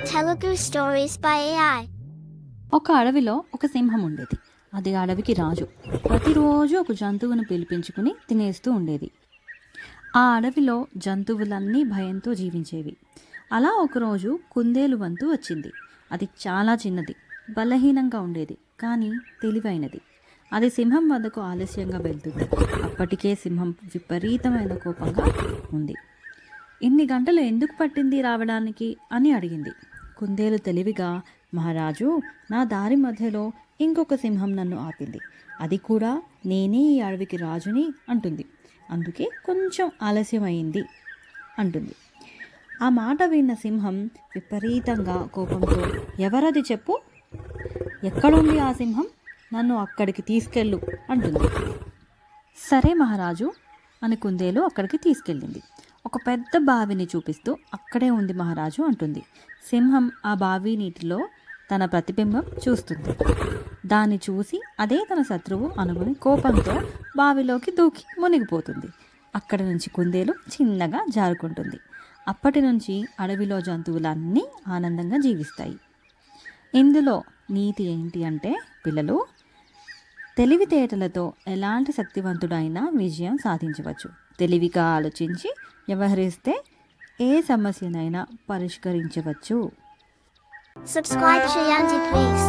Telugu Stories by AI. ఒక అడవిలో ఒక సింహం ఉండేది. అది అడవికి రాజు. ప్రతిరోజు ఒక జంతువును పిలిపించుకుని తినేస్తూ ఉండేది. ఆ అడవిలో జంతువులన్నీ భయంతో జీవించేవి. అలా ఒకరోజు కుందేలు వంతు వచ్చింది. అది చాలా చిన్నది, బలహీనంగా ఉండేది, కానీ తెలివైనది. అది సింహం వద్దకు ఆలస్యంగా వెళ్తుంది. అప్పటికే సింహం విపరీతమైన కోపంగా ఉంది. ఇన్ని గంటలు ఎందుకు పట్టింది రావడానికి అని అడిగింది. కుందేలు తెలివిగా, మహారాజు, నా దారి మధ్యలో ఇంకొక సింహం నన్ను ఆపింది. అది కూడా నేనే ఈ అడవికి రాజుని అంటుంది. అందుకే కొంచెం ఆలస్యమైంది అంటుంది. ఆ మాట విన్న సింహం విపరీతంగా కోపంతో, ఎవరది చెప్పు, ఎక్కడుంది ఆ సింహం, నన్ను అక్కడికి తీసుకెళ్ళు అంటుంది. సరే మహారాజు అని కుందేలు అక్కడికి తీసుకెళ్ళింది. ఒక పెద్ద బావిని చూపిస్తూ, అక్కడే ఉంది మహారాజు అంటుంది. సింహం ఆ బావి నీటిలో తన ప్రతిబింబం చూస్తుంది. దాన్ని చూసి అదే తన శత్రువు అనుకుని కోపంతో బావిలోకి దూకి మునిగిపోతుంది. అక్కడి నుంచి కుందేలు చిన్నగా జారుకుంటుంది. అప్పటి నుంచి అడవిలో జంతువులన్నీ ఆనందంగా జీవిస్తాయి. ఇందులో నీతి ఏంటి అంటే, పిల్లలు, తెలివితేటలతో ఎలాంటి శక్తివంతుడైనా విజయం సాధించవచ్చు. తెలివిగా ఆలోచించి వ్యవహరిస్తే ఏ సమస్యనైనా పరిష్కరించవచ్చు. Subscribe Shayanti please.